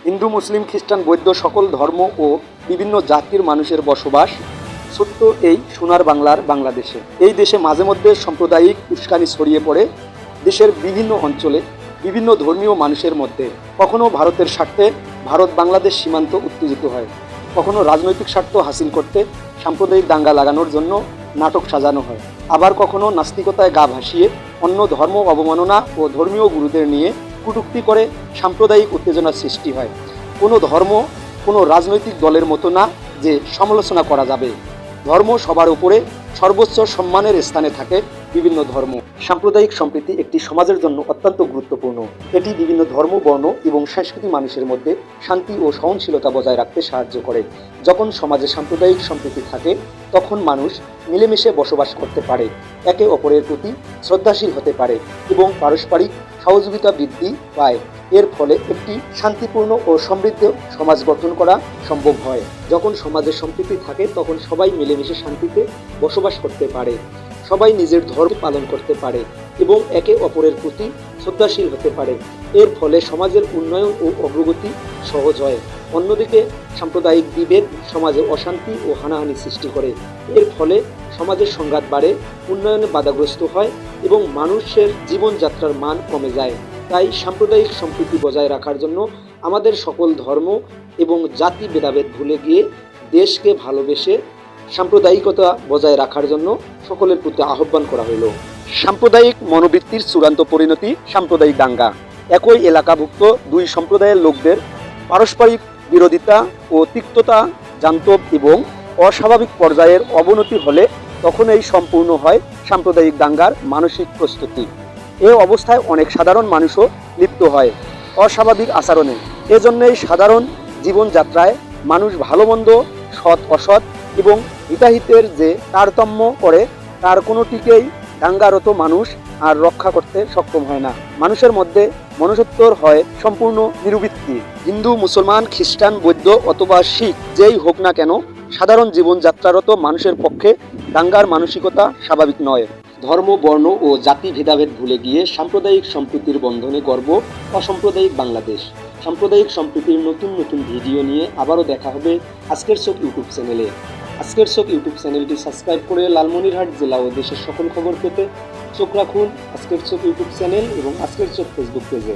হিন্দু, মুসলিম, খ্রিস্টান, বৌদ্ধ সকল ধর্ম ও বিভিন্ন জাতির মানুষের বসবাস ছোট্ট এই সোনার বাংলার বাংলাদেশে। এই দেশে মাঝে মধ্যে সাম্প্রদায়িক উস্কানি ছড়িয়ে পড়ে দেশের বিভিন্ন অঞ্চলে বিভিন্ন ধর্মীয় মানুষের মধ্যে। কখনো ভারতের স্বার্থে ভারত বাংলাদেশ সীমান্ত উত্তেজিত হয়, কখনো রাজনৈতিক স্বার্থ হাসিল করতে সাম্প্রদায়িক দাঙ্গা লাগানোর জন্য নাটক সাজানো হয়, আবার কখনো নাস্তিকতায় গা ভাসিয়ে অন্য ধর্ম অবমাননা ও ধর্মীয় গুরুদের নিয়ে কটূক্তি করে সাম্প্রদায়িক উত্তেজনার সৃষ্টি হয়। কোনো ধর্ম কোনো রাজনৈতিক দলের মতো না যে সমালোচনা করা যাবে। ধর্ম সবার উপরে সর্বোচ্চ সম্মানের স্থানে থাকে। বিভিন্ন ধর্ম সাম্প্রদায়িক সম্প্রীতি একটি সমাজের জন্য অত্যন্ত গুরুত্বপূর্ণ। এটি বিভিন্ন ধর্ম, বর্ণ এবং সংস্কৃতি মানুষের মধ্যে শান্তি ও সহনশীলতা বজায় রাখতে সাহায্য করে। যখন সমাজে সাম্প্রদায়িক সম্প্রীতি থাকে তখন মানুষ মিলেমিশে বসবাস করতে পারে, একে অপরের প্রতি শ্রদ্ধাশীল হতে পারে এবং পারস্পরিক সহযোগিতা বৃদ্ধি পায়। এর ফলে একটি শান্তিপূর্ণ ও সমৃদ্ধ সমাজ গঠন করা সম্ভব হয়। যখন সমাজে সম্প্রীতি থাকে তখন সবাই মিলেমিশে শান্তিতে বসবাস করতে পারে, সবাই নিজের ধর্ম পালন করতে পারে এবং একে অপরের প্রতি শ্রদ্ধাশীল হতে পারে। এর ফলে সমাজের উন্নয়ন ও অগ্রগতি সহজ হয়। অন্যদিকে সাম্প্রদায়িক বিভেদ সমাজে অশান্তি ও হানাহানি সৃষ্টি করে। এর ফলে সমাজের সংঘাত বাড়ে, উন্নয়নে বাধাগ্রস্ত হয় এবং মানুষের জীবনযাত্রার মান কমে যায়। তাই সাম্প্রদায়িক সম্প্রীতি বজায় রাখার জন্য আমাদের সকল ধর্ম এবং জাতি ভেদাভেদ ভুলে গিয়ে দেশকে ভালোবেসে সাম্প্রদায়িকতা বজায় রাখার জন্য সকলের প্রতি আহ্বান করা হলো। সাম্প্রদায়িক মনোবৃত্তির চূড়ান্ত পরিণতি সাম্প্রদায়িক দাঙ্গা। একই এলাকাভুক্ত দুই সম্প্রদায়ের লোকদের পারস্পরিক বিরোধিতা ও তিক্ততা জান্তব এবং অস্বাভাবিক পর্যায়ের অবনতি হলে তখন এই সম্পূর্ণ হয় সাম্প্রদায়িক দাঙ্গার মানসিক প্রস্তুতি। এ অবস্থায় অনেক সাধারণ মানুষও লিপ্ত হয় অস্বাভাবিক আচরণে। এজন্যই সাধারণ জীবনযাত্রায় মানুষ ভালো মন্দ, সৎ অসৎ এবং হিতাহিতের যে তারতম্য করে তার কোনোটিকেই দাঙ্গারত মানুষ আর রক্ষা করতে সক্ষম হয় না। মানুষের মধ্যে মনুষ্যত্বর হয় সম্পূর্ণ নিরবৃত্তি। হিন্দু, মুসলমান, খ্রিস্টান, বৌদ্ধ অথবা শিখ যেই হোক না কেন, সাধারণ জীবনযাত্রারত মানুষের পক্ষে দাঙ্গার মানসিকতা স্বাভাবিক নয়। ধর্ম, বর্ণ ও জাতি ভেদাভেদ ভুলে গিয়ে সাম্প্রদায়িক সম্প্রীতির বন্ধনে গর্ব অসাম্প্রদায়িক বাংলাদেশ। সাম্প্রদায়িক সম্প্রীতির নতুন নতুন ভিডিও নিয়ে আবারও দেখা হবে আজকের চোখ ইউটিউব চ্যানেলে। আজকের চোখ ইউটিউব চ্যানেলটি সাবস্ক্রাইব করে লালমনিরহাট জেলা ও দেশের সকল খবর পেতে চোখ রাখুন আজকের চোখ ইউটিউব চ্যানেল এবং আজকের চোখ ফেসবুক পেজে।